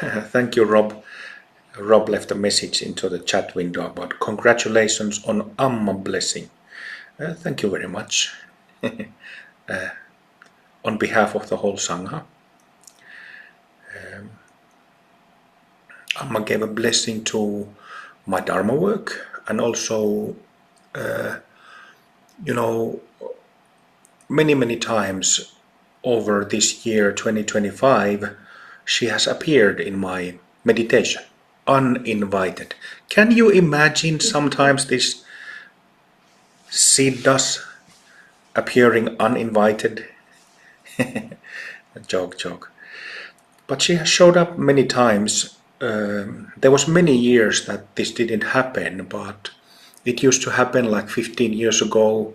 Thank you, Rob. Rob left a message into the chat window about congratulations on Amma blessing. Thank you very much. On behalf of the whole Sangha, Amma gave a blessing to my Dharma work, and also, many times over this year 2025, she has appeared in my meditation, uninvited. Can you imagine sometimes this Siddhas appearing uninvited? Joke. But she has showed up many times. There was many years that this didn't happen, but it used to happen like 15 years ago.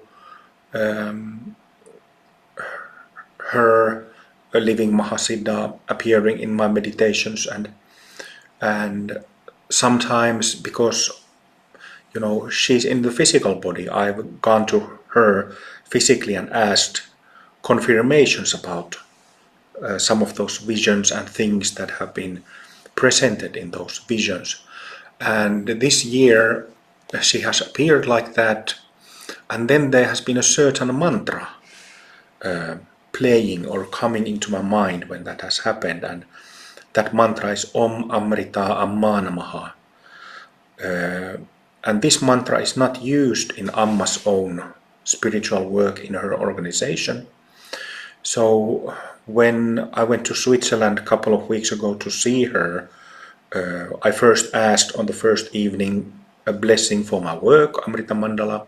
Her, a living Mahasiddha, appearing in my meditations, and sometimes because she's in the physical body, I've gone to her physically and asked confirmations about some of those visions and things that have been presented in those visions. And this year she has appeared like that, and then there has been a certain mantra playing or coming into my mind when that has happened, and that mantra is Om Amrita Amma Namaha. And this mantra is not used in Amma's own spiritual work in her organization. So when I went to Switzerland a couple of weeks ago to see her, I first asked on the first evening a blessing for my work, Amrita Mandala,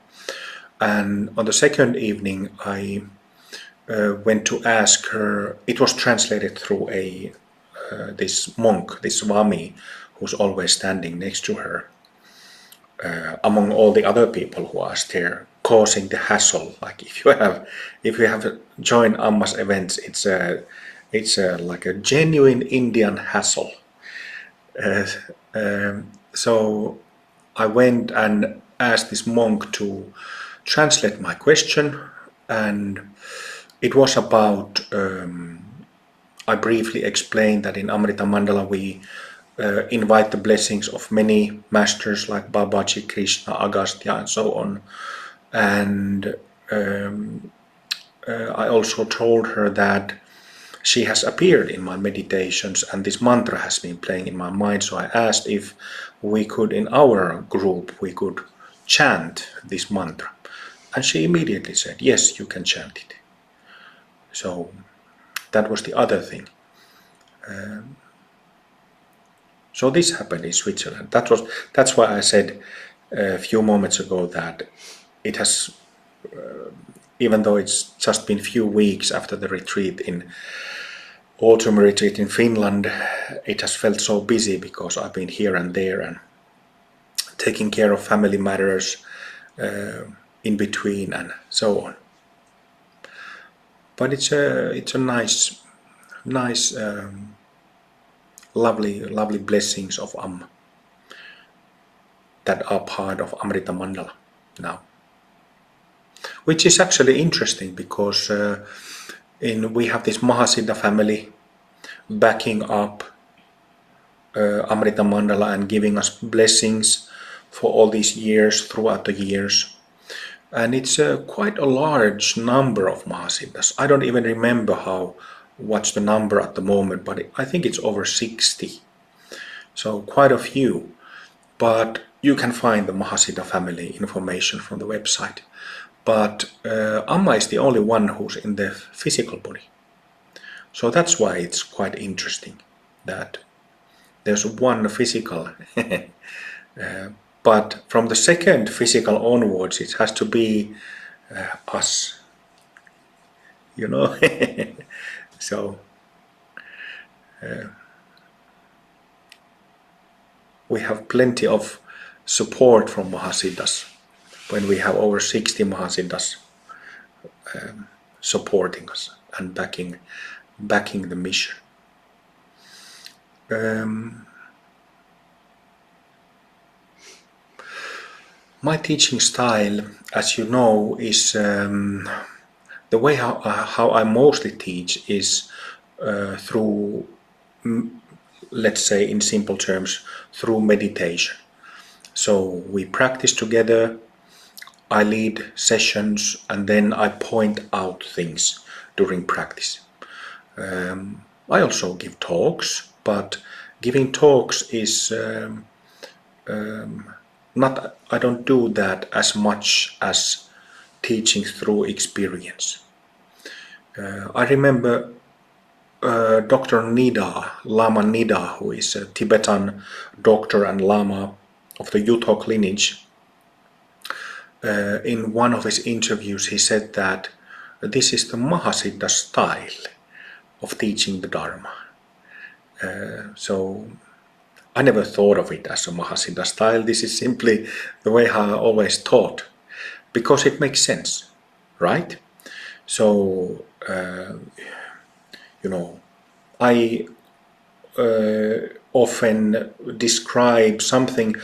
and on the second evening I went to ask her. It was translated through this monk, this Swami, who's always standing next to her, among all the other people who are there causing the hassle. Like if you have joined Amma's events, it's like a genuine Indian hassle. So I went and asked this monk to translate my question, and it was about, I briefly explained that in Amrita Mandala we invite the blessings of many masters like Babaji, Krishna, Agastya, and so on. And I also told her that she has appeared in my meditations and this mantra has been playing in my mind. So I asked if we could, in our group, we could chant this mantra. And she immediately said, yes, you can chant it. So that was the other thing. So this happened in Switzerland. That's why I said a few moments ago that it has, even though it's just been a few weeks after the retreat in autumn retreat in Finland, it has felt so busy because I've been here and there and taking care of family matters in between and so on. But it's a nice, lovely blessings of Amma that are part of Amrita Mandala now. Which is actually interesting because we have this Mahasiddha family backing up Amrita Mandala and giving us blessings for all these years, throughout the years. And it's quite a large number of Mahasiddhas. I don't even remember what's the number at the moment, but I think it's over 60. So quite a few. But you can find the Mahasiddha family information from the website. But Amma is the only one who's in the physical body. So that's why it's quite interesting that there's one physical. But from the second physical onwards, it has to be us. So we have plenty of support from Mahasiddhas when we have over 60 Mahasiddhas supporting us and backing the mission. My teaching style, as you know, is the way how I mostly teach is through let's say in simple terms, through meditation. So we practice together, I lead sessions, and then I point out things during practice. I also give talks, but giving talks is not, I don't do that as much as teaching through experience. I remember Dr. Nida, Lama Nida, who is a Tibetan doctor and Lama of the Yuthok lineage. In one of his interviews, he said that this is the Mahasiddha style of teaching the Dharma. So I never thought of it as a Mahasiddha style. This is simply the way I always taught, because it makes sense, right? So, I often describe something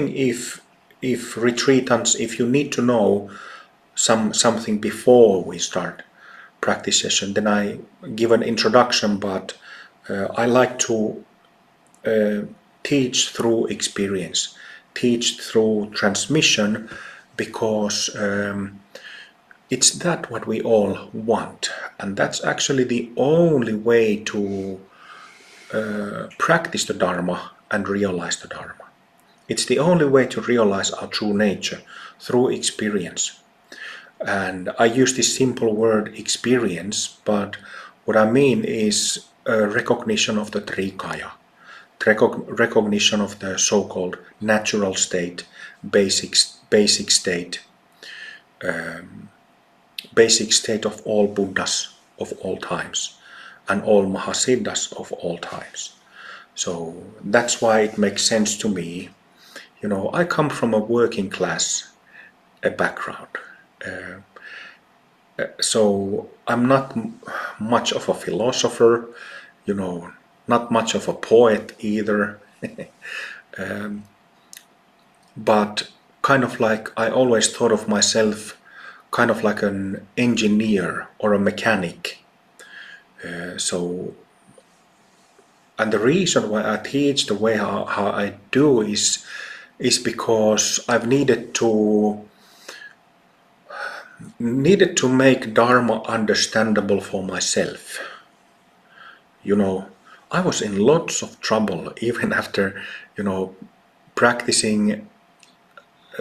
if retreatants, if you need to know something before we start practice session, then I give an introduction, but I like to teach through experience, teach through transmission, because it's that what we all want, and that's actually the only way to practice the Dharma and realize the Dharma. It's the only way to realize our true nature, through experience. And I use this simple word experience, but what I mean is a recognition of the Trikaya, recognition of the so-called natural state, basic state, basic state of all Buddhas of all times and all Mahasiddhas of all times. So that's why it makes sense to me. I come from a working class background. So I'm not much of a philosopher, not much of a poet either. But kind of like I always thought of myself kind of like an engineer or a mechanic. And the reason why I teach the way how I do is because I've needed to make Dharma understandable for myself. I was in lots of trouble even after, practicing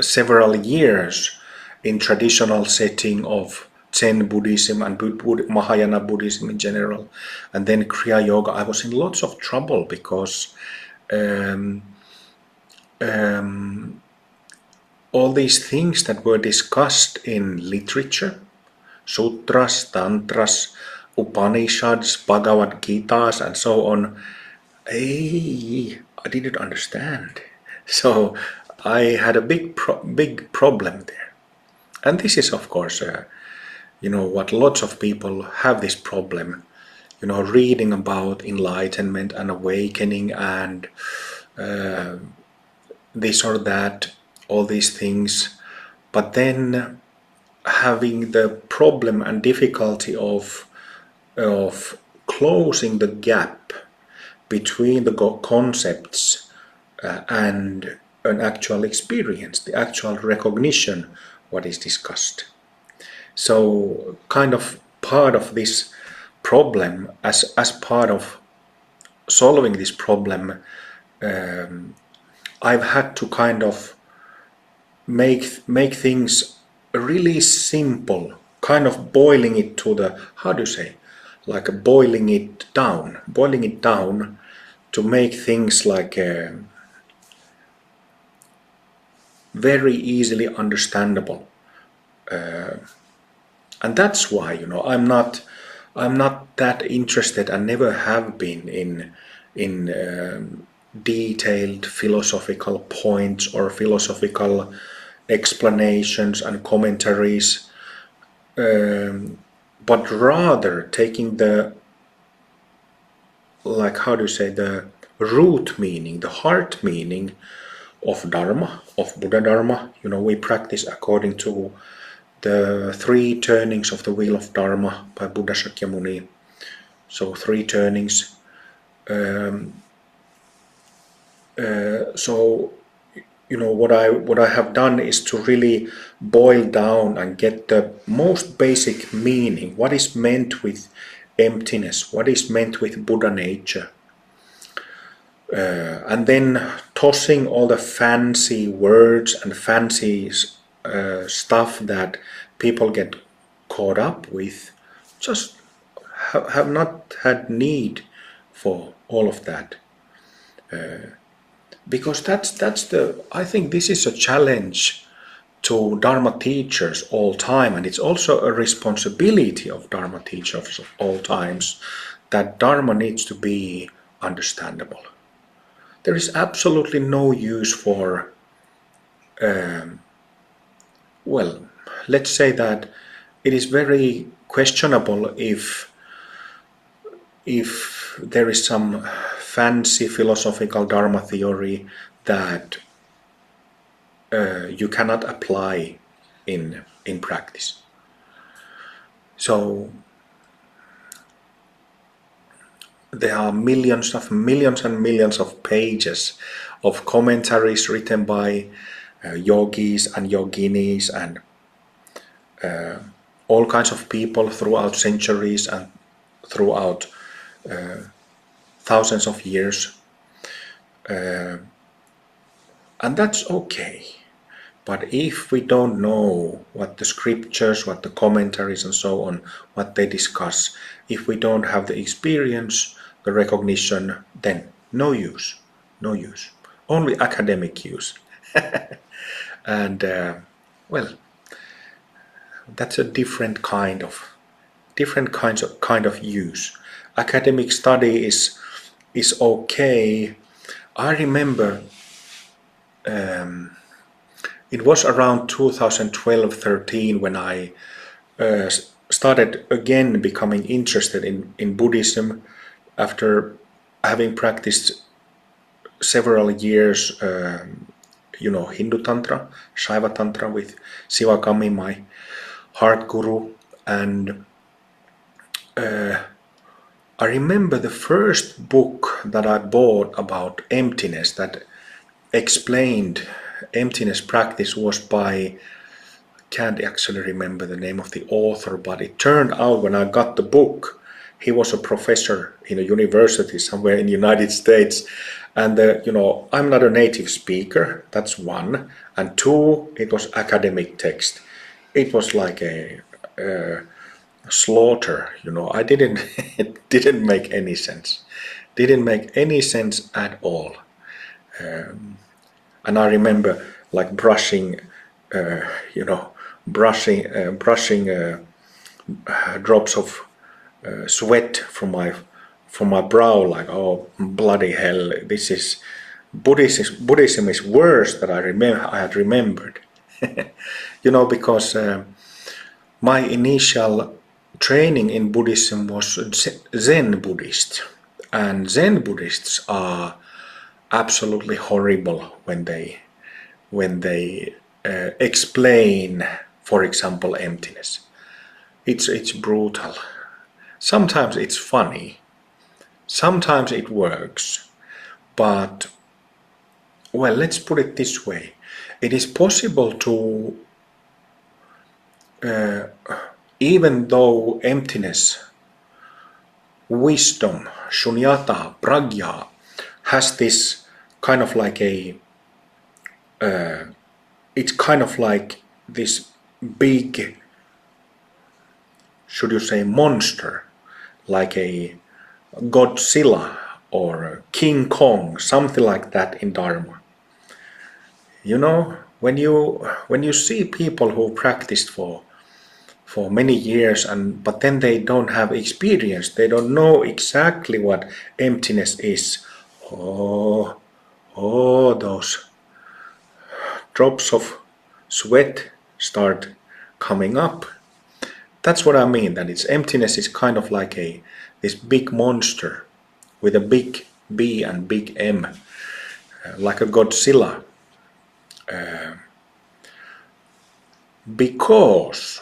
several years in traditional setting of Zen Buddhism and Mahayana Buddhism in general, and then Kriya Yoga. I was in lots of trouble because all these things that were discussed in literature, sutras, tantras, Upanishads, Bhagavad Gitas, and so on, I didn't understand. So I had a big problem there. And this is, of course, what lots of people have this problem, reading about enlightenment and awakening and this or that, all these things, but then having the problem and difficulty of closing the gap between the concepts and an actual experience, the actual recognition what is discussed. So kind of part of this problem, as part of solving this problem, I've had to kind of make things really simple, kind of boiling it to the, how do you say, like boiling it down to make things like very easily understandable. And that's why, I'm not that interested and never have been in detailed philosophical points or philosophical explanations and commentaries, but rather taking the, like, how do you say, the root meaning, the heart meaning of Dharma, of Buddha Dharma. We practice according to the 3 turnings of the wheel of Dharma by Buddha Shakyamuni. So 3 turnings. So what I have done is to really boil down and get the most basic meaning. What is meant with emptiness? What is meant with Buddha nature? And then tossing all the fancy words and fancy stuff that people get caught up with, just have not had need for all of that. Because I think this is a challenge to Dharma teachers all time, and it's also a responsibility of Dharma teachers of all times, that Dharma needs to be understandable. There is absolutely no use for, let's say that it is very questionable if there is some fancy philosophical Dharma theory that you cannot apply in practice. So there are millions and millions of pages of commentaries written by yogis and yoginis and all kinds of people throughout centuries and throughout thousands of years. And that's okay. But if we don't know what the scriptures, what the commentaries and so on, what they discuss, if we don't have the experience, the recognition, then no use. Only academic use. And that's a different kind of use. Academic study is okay. I remember it was around 2012-13 when I started again becoming interested in Buddhism after having practiced several years Hindu Tantra, Shaiva Tantra with Sivakami, my heart guru. And I remember the first book that I bought about emptiness that explained emptiness practice was by, I can't actually remember the name of the author, but it turned out when I got the book, he was a professor in a university somewhere in the United States. And I'm not a native speaker, that's one. And two, it was academic text. It was like a slaughter, I didn't, it didn't make any sense. Didn't make any sense at all. And I remember like brushing drops of sweat from my brow, like, oh bloody hell, this is Buddhism is worse than I had remembered. Because my initial training in Buddhism was Zen Buddhist, and Zen Buddhists are absolutely horrible when they explain, for example, emptiness. It's brutal. Sometimes it's funny. Sometimes it works. But, well, let's put it this way. It is possible to, even though emptiness, wisdom, shunyata, prajna, has this kind of like it's kind of like this big, should you say, monster, like a Godzilla or a King Kong, something like that in Dharma. When you see people who practiced for many years but then they don't have experience, they don't know exactly what emptiness is. Oh, those drops of sweat start coming up. That's what I mean, that emptiness is kind of like this big monster with a big B and big M, like a Godzilla. Because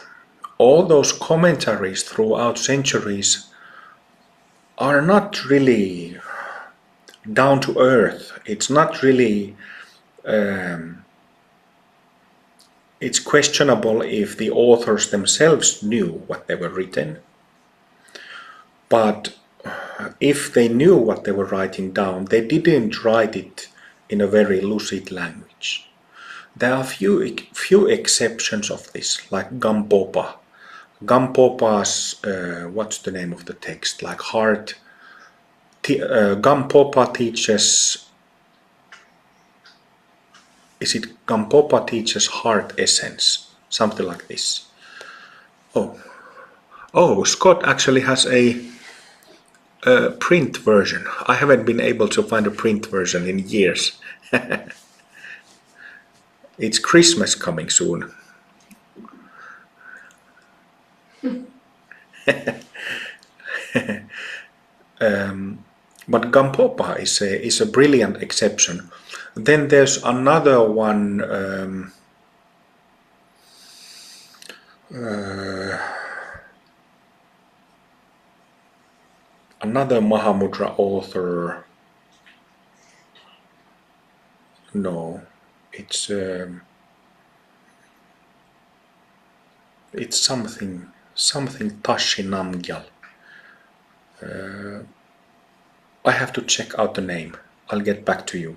all those commentaries throughout centuries are not really down to earth. It's not really, it's questionable if the authors themselves knew what they were written. But if they knew what they were writing down, they didn't write it in a very lucid language. There are few exceptions of this, like Gampopa. Gampopa's, what's the name of the text? Like heart. Gampopa teaches. Is it Gampopa teaches heart essence? Something like this. Oh, Scott actually has a print version. I haven't been able to find a print version in years. It's Christmas coming soon. But Gampopa is a brilliant exception. Then there's another one. Another Mahamudra author. No, it's something Tashi Namgyal. I have to check out the name. I'll get back to you.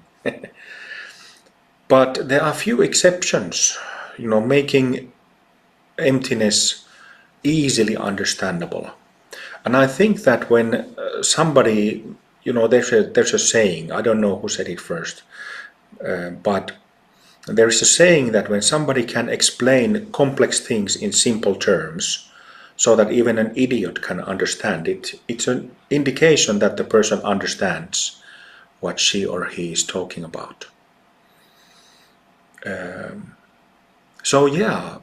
But there are few exceptions, making emptiness easily understandable. And I think that when somebody, there's a saying, I don't know who said it first, but there is a saying that when somebody can explain complex things in simple terms, so that even an idiot can understand it, it's an indication that the person understands what she or he is talking about. So yeah,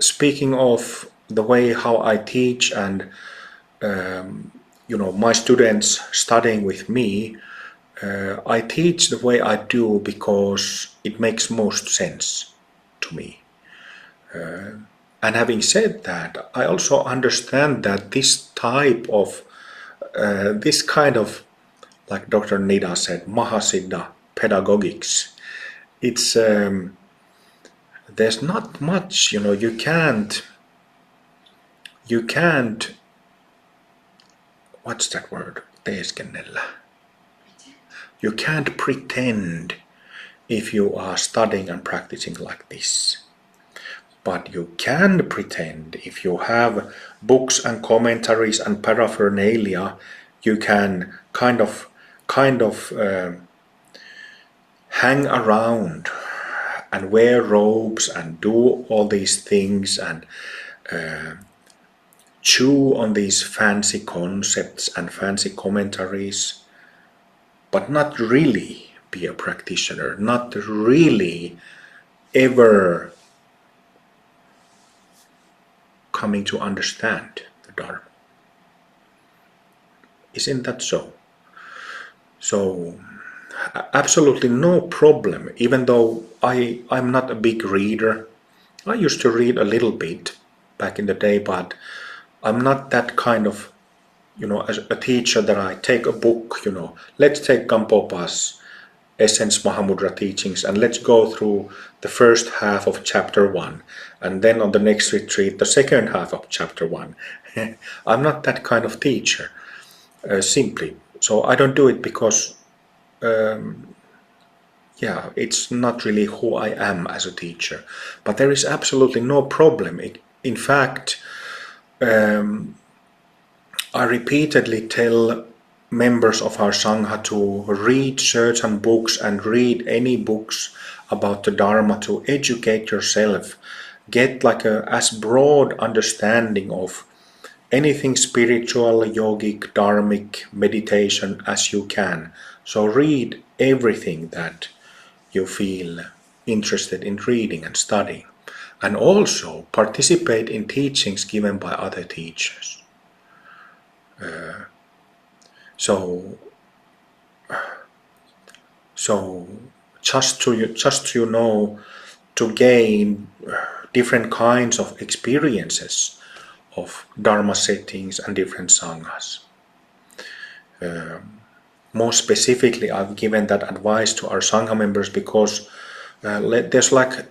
speaking of the way how I teach and my students studying with me, I teach the way I do because it makes most sense to me. And having said that, I also understand that this type of, this kind of, like Dr. Nida said, Mahasiddha pedagogics, it's, there's not much, you can't, what's that word? Teeskennellä. You can't pretend if you are studying and practicing like this. But you can pretend if you have books and commentaries and paraphernalia, you can kind of hang around and wear robes and do all these things and chew on these fancy concepts and fancy commentaries, but not really be a practitioner, not really ever coming to understand the Dharma. Isn't that so? So absolutely no problem, even though I'm not a big reader. I used to read a little bit back in the day, but I'm not that kind of, as a teacher that I take a book, let's take Gampopa's Essence Mahamudra teachings and let's go through the first half of chapter 1 and then on the next retreat the second half of chapter 1. I'm not that kind of teacher, simply. So I don't do it because it's not really who I am as a teacher. But there is absolutely no problem. In fact, I repeatedly tell members of our Sangha to read certain books and read any books about the Dharma to educate yourself. Get like as broad understanding of anything spiritual, yogic, dharmic, meditation as you can. So read everything that you feel interested in reading and studying. And also participate in teachings given by other teachers. So just to to gain different kinds of experiences of Dharma settings and different sanghas. more specifically, I've given that advice to our Sangha members because there's like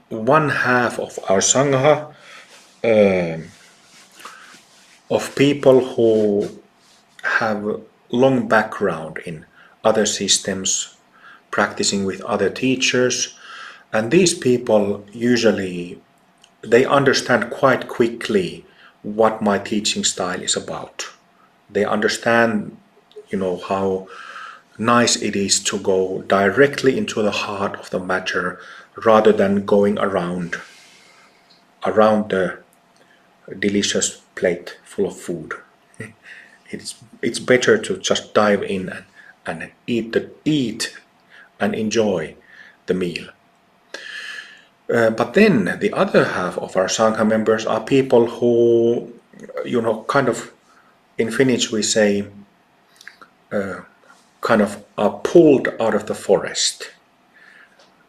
one half of our Sangha of people who have long background in other systems, practicing with other teachers, and these people usually they understand quite quickly what my teaching style is about. They understand, how nice it is to go directly into the heart of the matter rather than going around the delicious plate full of food. It's better to just dive in and eat and enjoy the meal. But then the other half of our Sangha members are people who, kind of in Finnish we say, kind of are pulled out of the forest.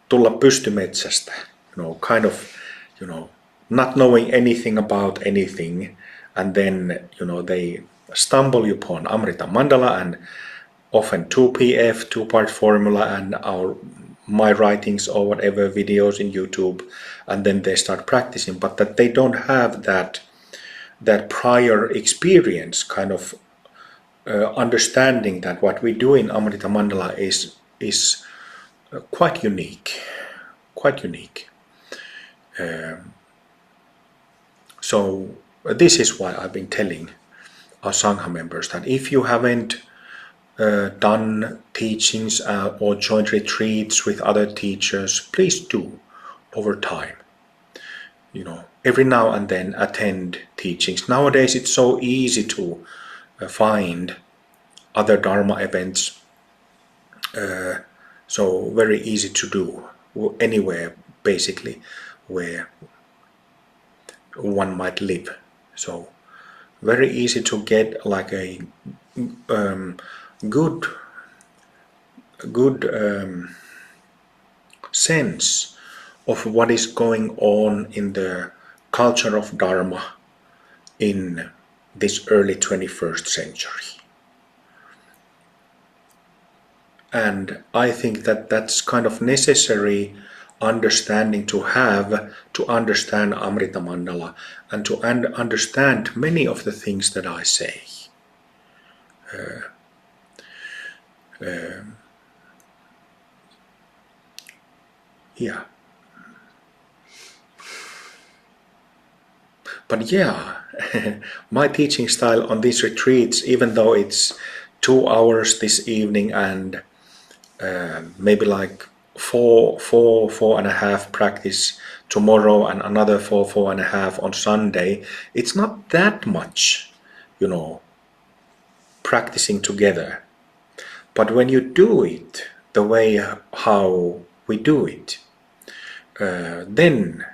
Tulla pystymetsästä, kind of, not knowing anything about anything, and then, they stumble upon Amrita Mandala and often 2PF, two-part formula, and my writings or whatever videos in YouTube, and then they start practicing, but that they don't have that prior experience, kind of understanding that what we do in Amrita Mandala is quite unique. So this is why I've been telling our Sangha members that if you haven't done teachings or joint retreats with other teachers, please do over time. Every now and then attend teachings. Nowadays it's so easy to find other Dharma events, so very easy to do anywhere basically where one might live. So very easy to get like a good sense of what is going on in the culture of Dharma in this early 21st century. And I think that that's kind of necessary understanding to have to understand Amrita Mandala and to understand many of the things that I say. Yeah. But yeah, my teaching style on these retreats, even though it's 2 hours this evening and maybe like four and a half practice tomorrow and another four and a half on Sunday, it's not that much, practicing together. But when you do it the way how we do it, then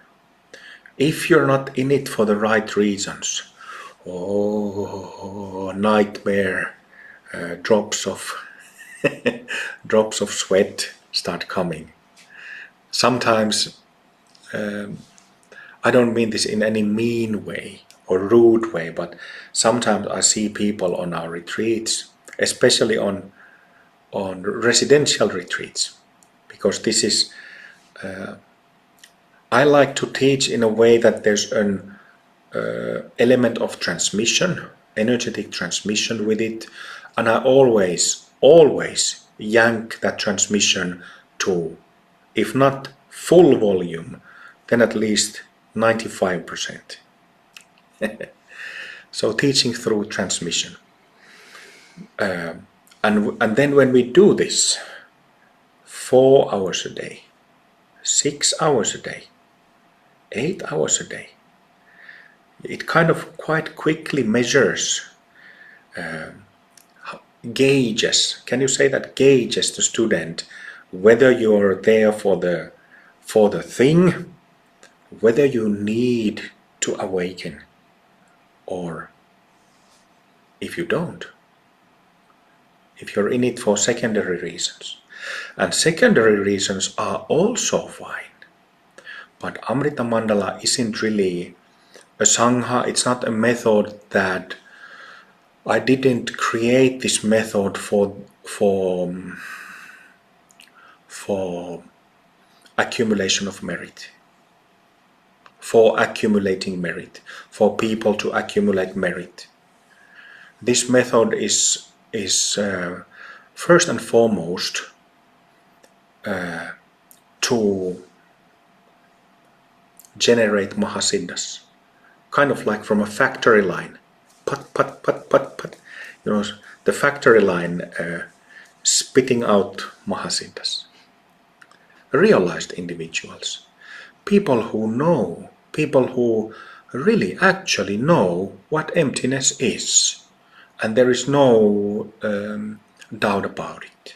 if you're not in it for the right reasons, nightmare, drops of sweat start coming. Sometimes, I don't mean this in any mean way or rude way, but sometimes I see people on our retreats, especially on residential retreats, because this is I like to teach in a way that there's an element of transmission, energetic transmission with it, and I always yank that transmission to, if not full volume, then at least 95%. So teaching through transmission. And then when we do this 4 hours a day, 6 hours a day, 8 hours a day, it kind of quite quickly measures, gauges, can you say that, gauges the student whether you're there for the thing, whether you need to awaken, or if you don't, if you're in it for secondary reasons. And secondary reasons are also fine. But Amrita Mandala isn't really a Sangha, it's not a method that I didn't create this method for accumulation of merit, for accumulating merit, for people to accumulate merit. This method is first and foremost to generate mahasiddhas, kind of like from a factory line. Put, put, put, put, put. You know, the factory line spitting out mahasiddhas. Realized individuals. People who know, people who really actually know what emptiness is. And there is no doubt about it.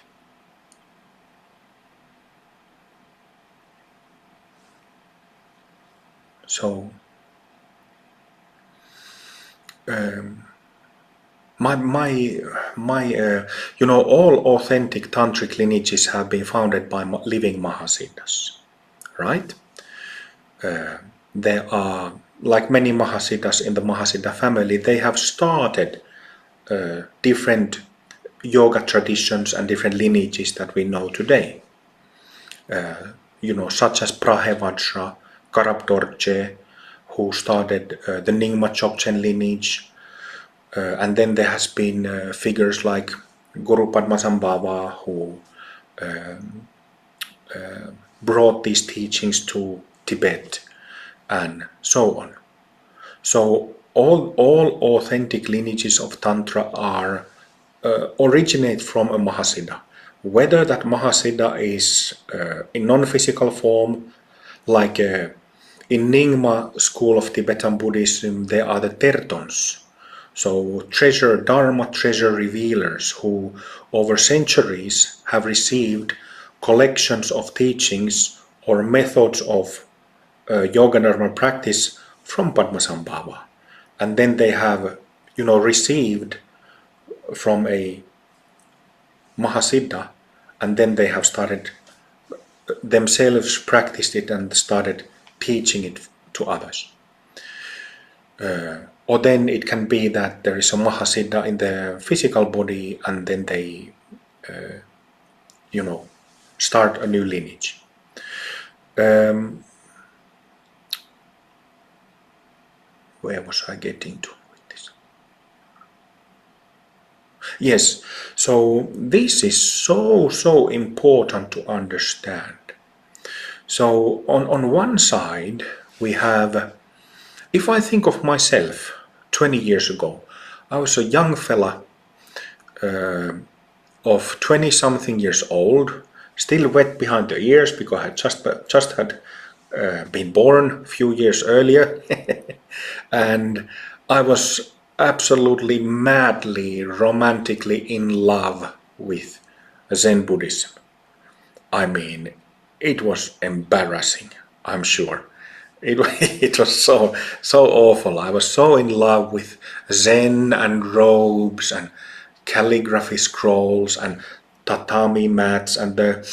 So, all authentic tantric lineages have been founded by living mahasiddhas, right? There are, like many mahasiddhas in the Mahasiddha family, they have started different yoga traditions and different lineages that we know today. Such as Prahevajra, Karab Dorje, who started the Nyingma Chokchen lineage. And then there has been figures like Guru Padmasambhava, who brought these teachings to Tibet, and so on. So all authentic lineages of Tantra are originate from a Mahasiddha. Whether that Mahasiddha is in non-physical form, like in Nyingma school of Tibetan Buddhism, there are the Tertons. So Dharma treasure revealers who over centuries have received collections of teachings or methods of yoga dharma practice from Padmasambhava. And then they have, received from a Mahasiddha, and then they have started themselves practiced it and started teaching it to others. Or then it can be that there is a Mahasiddha in the physical body, and then they, start a new lineage. Where was I getting to with this? Yes, so this is so important to understand. So on one side we have, if I think of myself 20 years ago, I was a young fella of 20-something years old, still wet behind the ears because I just had been born a few years earlier. And I was absolutely madly, romantically in love with Zen Buddhism. I mean, it was embarrassing, I'm sure. It was so awful. I was so in love with Zen and robes and calligraphy scrolls and tatami mats and the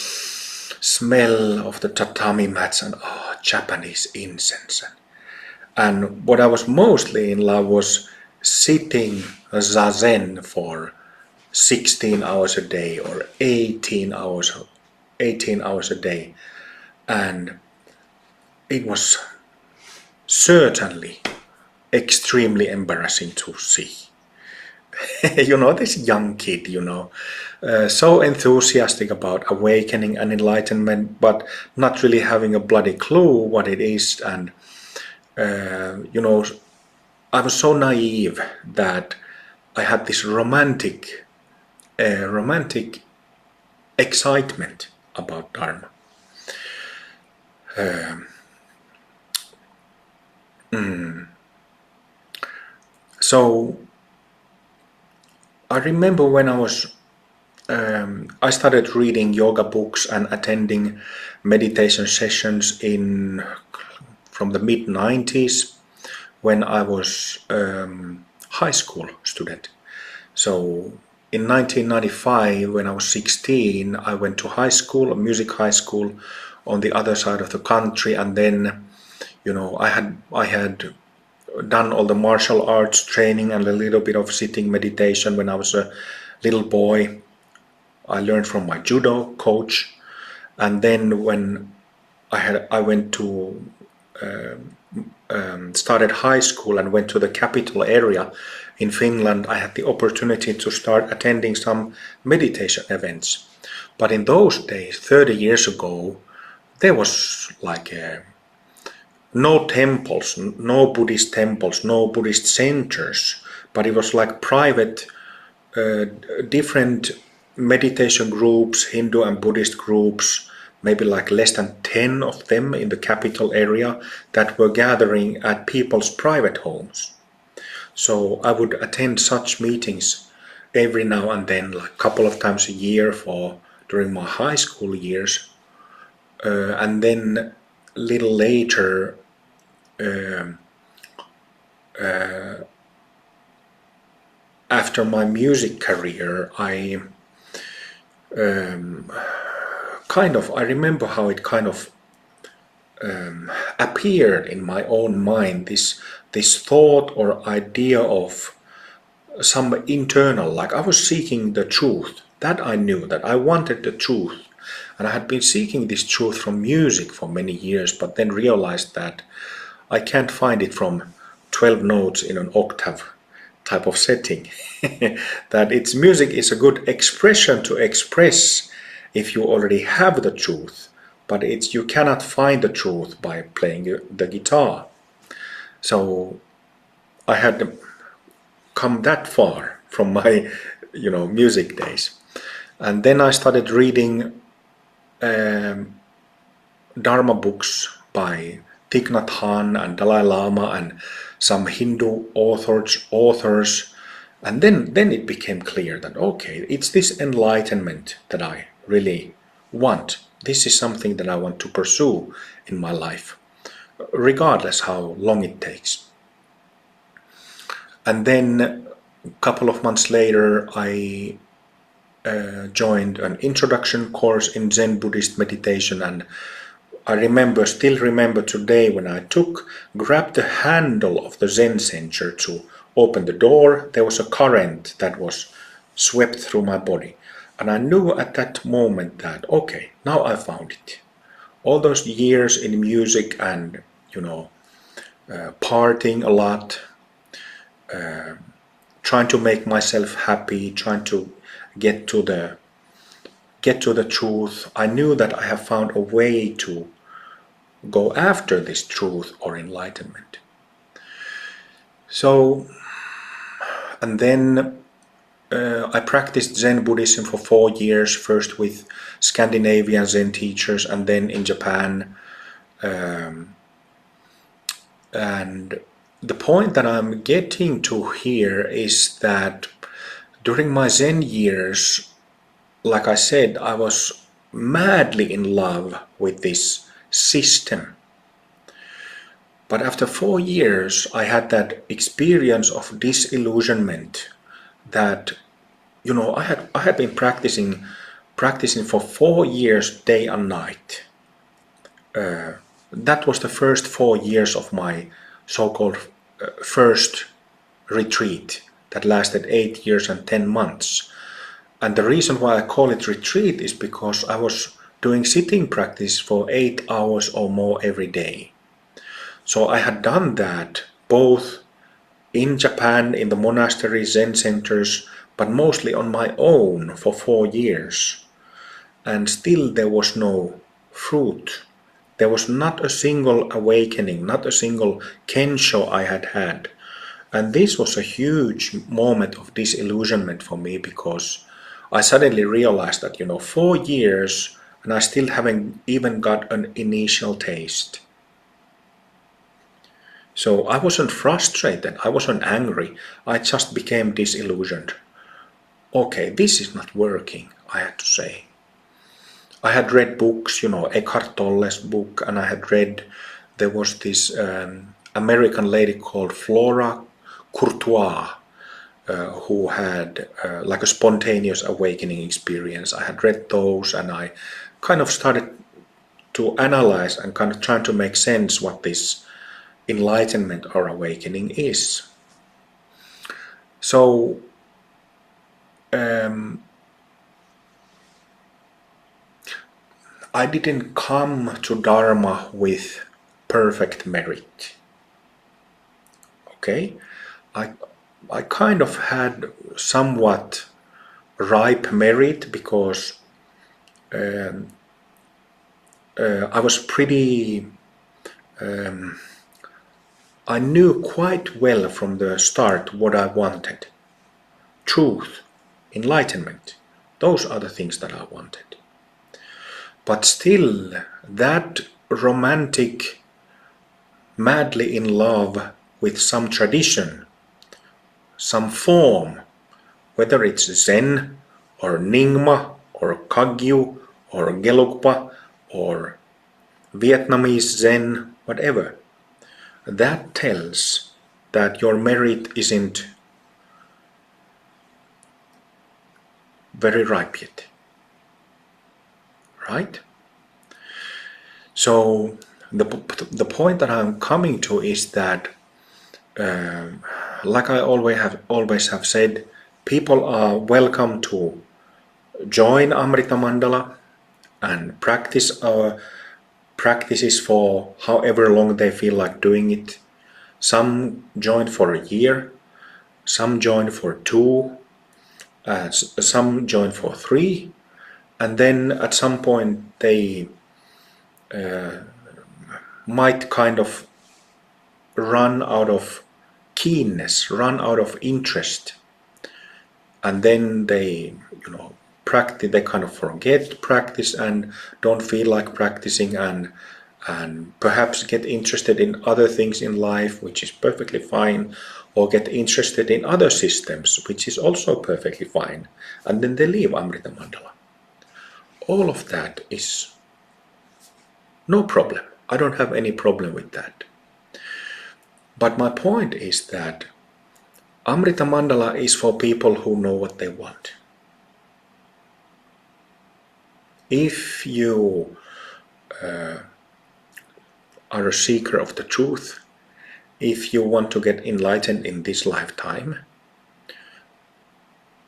smell of the tatami mats and Japanese incense. And what I was mostly in love was sitting zazen for 16 hours a day or 18 hours a day. And it was certainly extremely embarrassing to see. This young kid, so enthusiastic about awakening and enlightenment, but not really having a bloody clue what it is. And, I was so naive that I had this romantic excitement about Dharma. So I remember when I started reading yoga books and attending meditation sessions from the mid-90s when I was high school student. So in 1995, when I was 16, I went to high school, a music high school on the other side of the country, and then I had done all the martial arts training and a little bit of sitting meditation when I was a little boy. I learned from my judo coach, and then when I went to started high school and went to the capital area in Finland, I had the opportunity to start attending some meditation events. But in those days, 30 years ago, there was like no temples, no Buddhist temples, no Buddhist centers, but it was like private, different meditation groups, Hindu and Buddhist groups, maybe like less than 10 of them in the capital area that were gathering at people's private homes. So I would attend such meetings every now and then, like a couple of times a year during my high school years. And then a little later, after my music career, I remember how it kind of appeared in my own mind, this thought or idea of some internal, like I was seeking the truth. That I knew, that I wanted the truth. And I had been seeking this truth from music for many years, but then realized that I can't find it from 12 notes in an octave type of setting. That music is a good expression to express if you already have the truth, but you cannot find the truth by playing the guitar. So I had come that far from my music days. And then I started reading Dharma books by Thich Nhat Hanh and Dalai Lama and some Hindu authors. And then it became clear that, okay, it's this enlightenment that I really want. This is something that I want to pursue in my life, regardless how long it takes. And then a couple of months later, I joined an introduction course in Zen Buddhist meditation, and I still remember today when I grabbed the handle of the Zen center to open the door, there was a current that was swept through my body. And I knew at that moment that, okay, now I found it. All those years in music and, partying a lot, trying to make myself happy, trying to get to the truth. I knew that I have found a way to go after this truth or enlightenment. So, and then I practiced Zen Buddhism for 4 years, first with Scandinavian Zen teachers and then in Japan. And the point that I'm getting to here is that during my Zen years, like I said, I was madly in love with this system. But after 4 years, I had that experience of disillusionment that, I had been practicing for 4 years, day and night. That was the first 4 years of my so-called first retreat that lasted 8 years and 10 months. And the reason why I call it retreat is because I was doing sitting practice for 8 hours or more every day. So I had done that both in Japan, in the monastery Zen centers, but mostly on my own for 4 years. And still there was no fruit. There was not a single awakening, not a single kensho I had had. And this was a huge moment of disillusionment for me, because I suddenly realized that, 4 years and I still haven't even got an initial taste. So I wasn't frustrated, I wasn't angry, I just became disillusioned. Okay, this is not working, I had to say. I had read books, Eckhart Tolle's book, and I had read, there was this American lady called Flora Courtois, who had like a spontaneous awakening experience. I had read those, and I kind of started to analyze and kind of trying to make sense what this enlightenment or awakening is. So I didn't come to Dharma with perfect merit. Okay? I kind of had somewhat ripe merit because I was pretty. I knew quite well from the start what I wanted. Truth, enlightenment, those are the things that I wanted. But still, that romantic, madly in love with some tradition, some form, whether it's Zen or Nyingma or Kagyu or Gelugpa or Vietnamese Zen, whatever, that tells that your merit isn't very ripe yet. Right? So the point that I'm coming to is that, like I always have said, people are welcome to join Amrita Mandala and practice our practices for however long they feel like doing it. Some join for a year, some join for 2, some join for 3, and then at some point they might kind of run out of keenness, run out of interest, and then they, practice. They kind of forget practice and don't feel like practicing, and perhaps get interested in other things in life, which is perfectly fine, or get interested in other systems, which is also perfectly fine, and then they leave Amrita Mandala. All of that is no problem. I don't have any problem with that. But my point is that Amrita Mandala is for people who know what they want. If you are a seeker of the truth, if you want to get enlightened in this lifetime,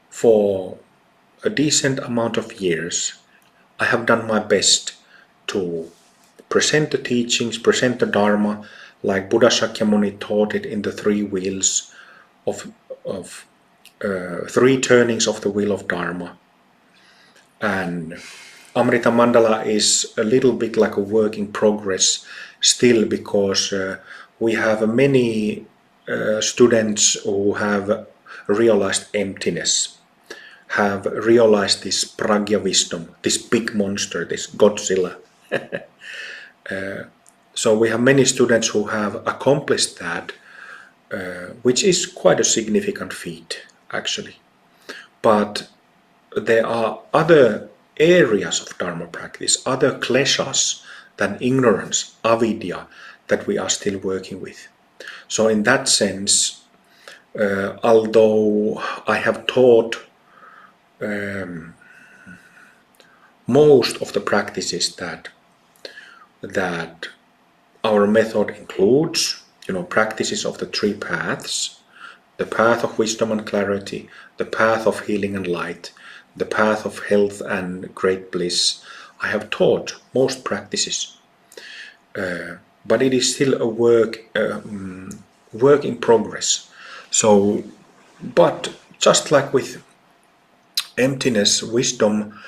for a decent amount of years, I have done my best to present the teachings, present the Dharma, like Buddha Shakyamuni taught it in the 3 wheels of 3 turnings of the wheel of Dharma. And Amrita Mandala is a little bit like a work in progress still, because we have many students who have realized emptiness, have realized this pragya wisdom, this big monster, this Godzilla. So we have many students who have accomplished that, which is quite a significant feat, actually. But there are other areas of Dharma practice, other kleshas than ignorance, avidya, that we are still working with. So in that sense, although I have taught most of the practices that our method includes, practices of the 3 paths, the path of wisdom and clarity, the path of healing and light, the path of health and great bliss. I have taught most practices, but it is still a work in progress. So, but just like with emptiness, wisdom,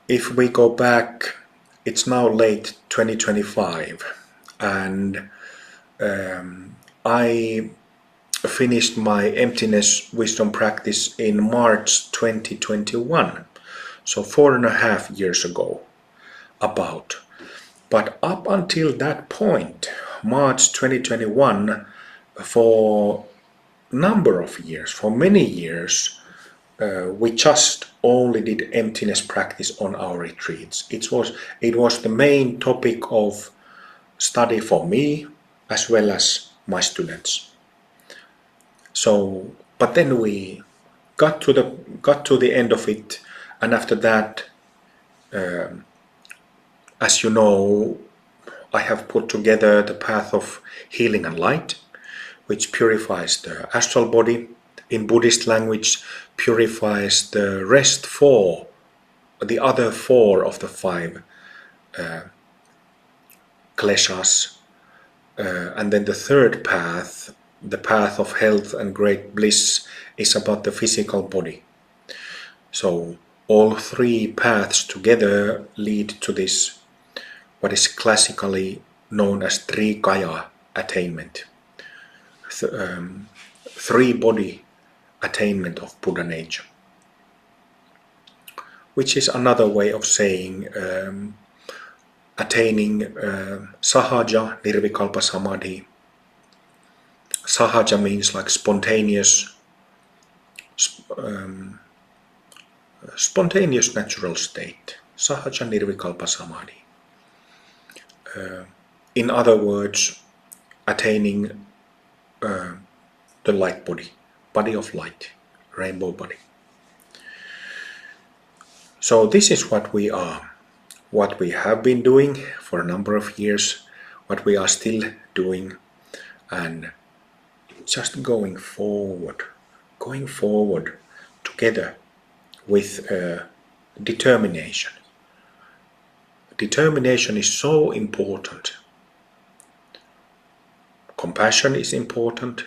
if we go back, it's now late 2025, and I finished my emptiness wisdom practice in March 2021, so 4.5 years ago, about. But up until that point, March 2021, for a number of years, for many years, we just only did emptiness practice on our retreats. It was the main topic of study for me as well as my students. So, but then we got to the end of it, and after that, as you know, I have put together the path of healing and light, which purifies the astral body. In Buddhist language, purifies the the other four of the five kleshas. And then the third path, the path of health and great bliss, is about the physical body. So all three paths together lead to this, what is classically known as Trikaya attainment, three body attainment of Buddha nature, which is another way of saying attaining sahaja nirvikalpa samadhi. Sahaja means like spontaneous natural state. Sahaja nirvikalpa samadhi. In other words, attaining the light body, body of light, rainbow body. So this is what we are, what we have been doing for a number of years, what we are still doing, and just going forward together with determination. Determination is so important. Compassion is important,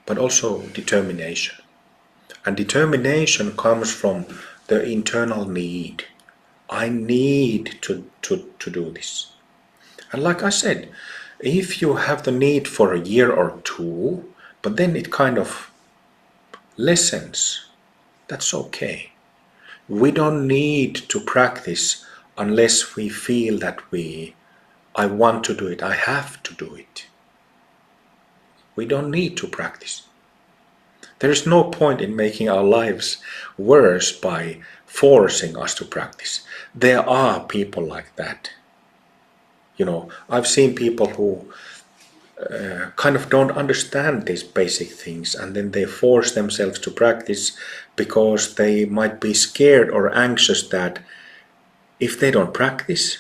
but also determination. And determination comes from the internal need. I need to do this. And like I said, if you have the need for a year or two, but then it kind of lessens, that's okay. We don't need to practice unless we feel that I want to do it, I have to do it. We don't need to practice. There is no point in making our lives worse by forcing us to practice. There are people like that. You know, I've seen people who kind of don't understand these basic things, and then they force themselves to practice because they might be scared or anxious that if they don't practice,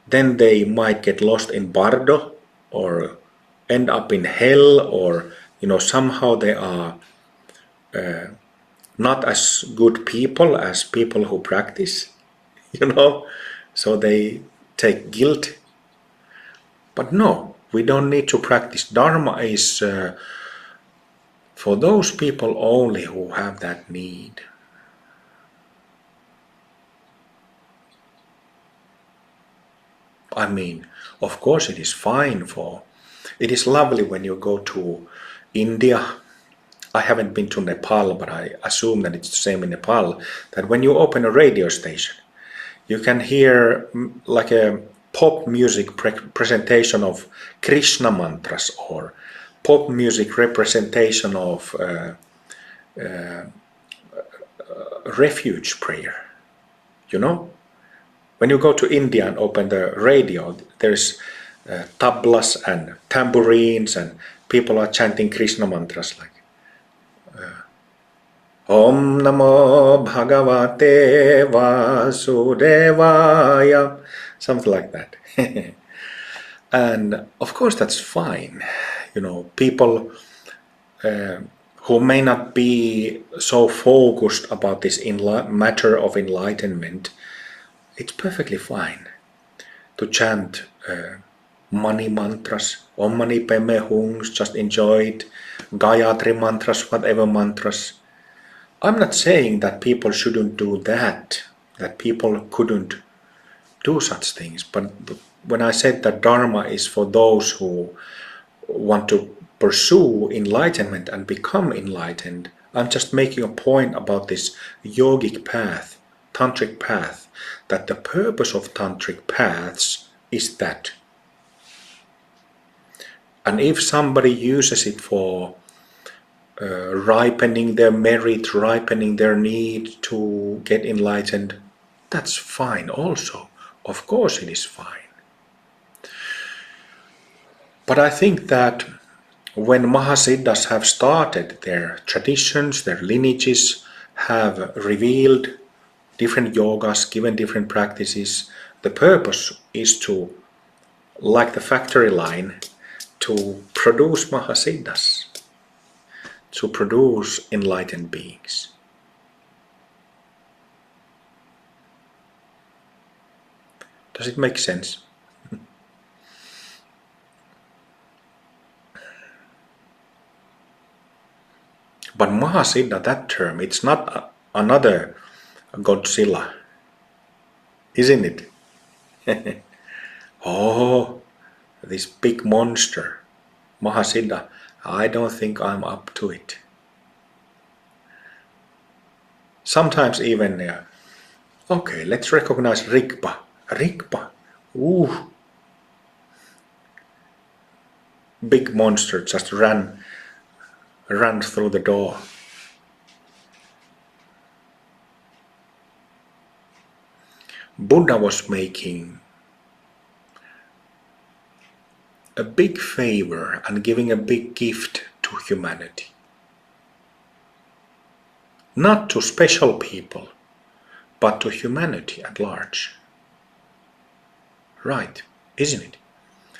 then they might get lost in bardo or end up in hell, or somehow they are not as good people as people who practice, so they take guilt. But no, we don't need to practice. Dharma is for those people only who have that need. I mean, of course it is fine it is lovely when you go to India. I haven't been to Nepal, but I assume that it's the same in Nepal, that when you open a radio station, you can hear like a pop music presentation of Krishna mantras, or pop music representation of refuge prayer. When you go to India and open the radio, there's tablas and tambourines, and people are chanting Krishna mantras like Om Namo Bhagavate Vasudevaya, something like that. And of course that's fine. People who may not be so focused about this matter of enlightenment, it's perfectly fine to chant Mani mantras, Om Mani Padme Hum, just enjoy it, Gayatri mantras, whatever mantras. I'm not saying that people shouldn't do that people couldn't do such things, but when I said that Dharma is for those who want to pursue enlightenment and become enlightened, I'm just making a point about this yogic path, tantric path, that the purpose of tantric paths is that. And if somebody uses it for ripening their merit, ripening their need to get enlightened, that's fine also. Of course it is fine. But I think that when Mahasiddhas have started, their traditions, their lineages have revealed different yogas, given different practices, The purpose is to, like the factory line, to produce Mahasiddhas, to produce enlightened beings. Does it make sense? But Mahasiddha, that term, it's not another Godzilla, isn't it? Oh, this big monster, Mahasiddha, I don't think I'm up to it. Sometimes even, okay, let's recognize Rigpa. Rigpa, ooh, big monster just ran through the door. Buddha was making a big favor and giving a big gift to humanity. Not to special people, but to humanity at large. Right, isn't it?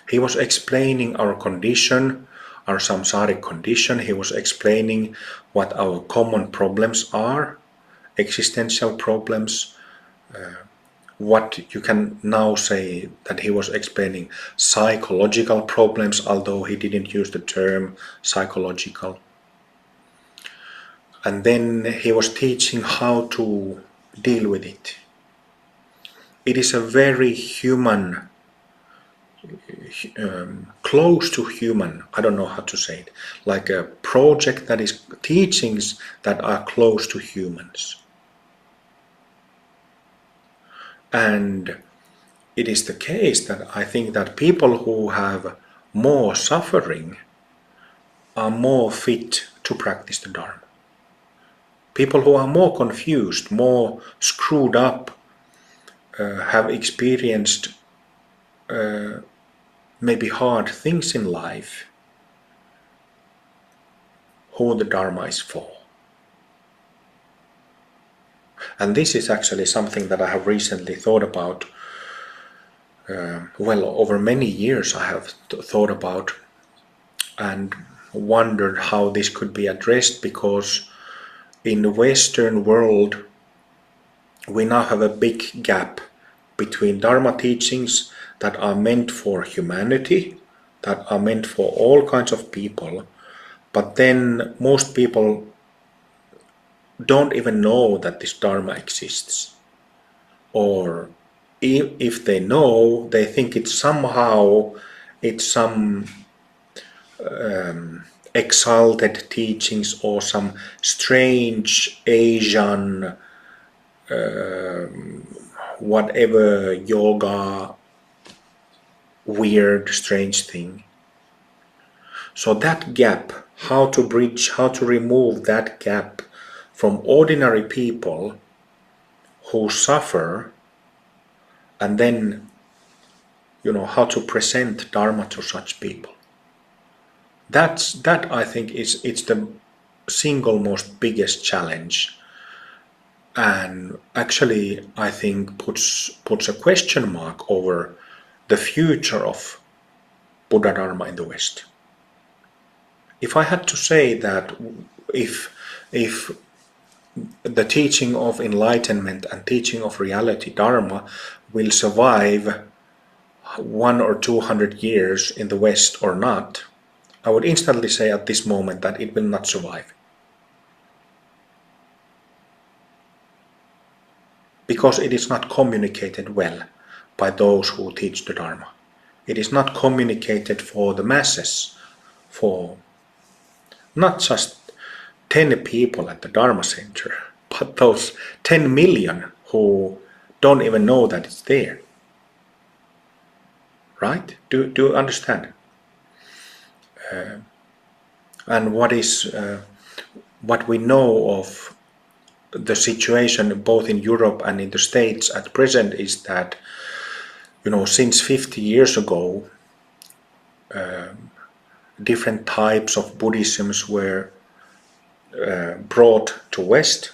He was explaining our condition, our samsaric condition. He was explaining what our common problems are, existential problems, what you can now say that he was explaining psychological problems, although he didn't use the term psychological. And then he was teaching how to deal with it. It is a very human, close to human, I don't know how to say it, like a project that is teachings that are close to humans. And it is the case that I think that people who have more suffering are more fit to practice the Dharma. People who are more confused, more screwed up, have experienced maybe hard things in life, who the Dharma is for. And this is actually something that I have recently thought about. Well, over many years I have thought about and wondered how this could be addressed, because in the Western world we now have a big gap between Dharma teachings that are meant for humanity, that are meant for all kinds of people, but then most people don't even know that this Dharma exists. Or if they know, they think it's somehow, it's some exalted teachings or some strange Asian whatever yoga weird strange thing. So that gap, how to bridge, how to remove that gap from ordinary people who suffer, and then how to present Dharma to such people. That I think it's the single most biggest challenge, and actually I think puts a question mark over the future of Buddha Dharma in the West. If I had to say that if the teaching of enlightenment and teaching of reality Dharma will survive 100 or 200 years in the West or not, I would instantly say at this moment that it will not survive. Because it is not communicated well by those who teach the Dharma. It is not communicated for the masses, for not just 10 people at the Dharma Center, but those 10 million who don't even know that it's there. Right? Do you understand? And what we know of the situation both in Europe and in the States at present is that, since 50 years ago, different types of Buddhisms were brought to West,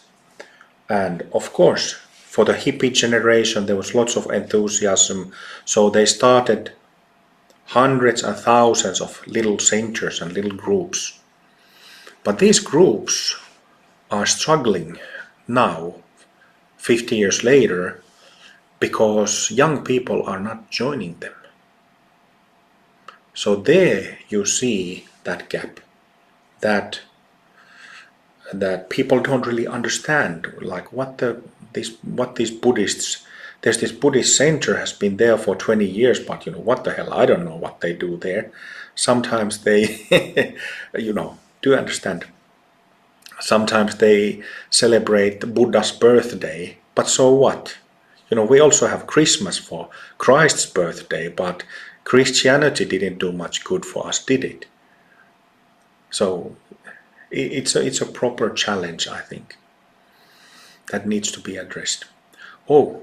and of course for the hippie generation, there was lots of enthusiasm, so they started hundreds and thousands of little centers and little groups. But these groups are struggling now, 50 years later, because young people are not joining them. So there you see that gap, that people don't really understand, like what these Buddhists. There's this Buddhist center has been there for 20 years, but what the hell? I don't know what they do there. Sometimes they, do you understand? Sometimes they celebrate Buddha's birthday, but so what? We also have Christmas for Christ's birthday, but Christianity didn't do much good for us, did it? So it's a proper challenge, I think, that needs to be addressed. Oh,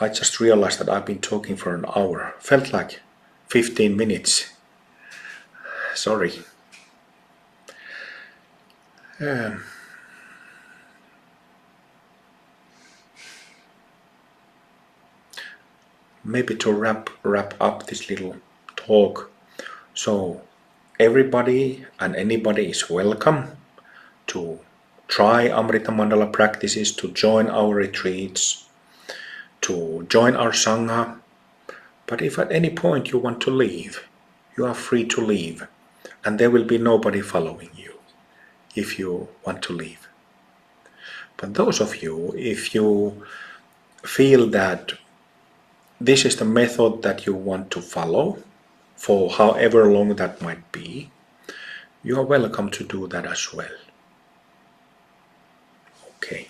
I just realized that I've been talking for an hour. Felt like 15 minutes. Sorry. Maybe to wrap up this little talk. So everybody and anybody is welcome to try Amrita Mandala practices, to join our retreats, to join our Sangha. But if at any point you want to leave, you are free to leave, and there will be nobody following you if you want to leave. But those of you, if you feel that this is the method that you want to follow, for however long that might be, you are welcome to do that as well. Okay.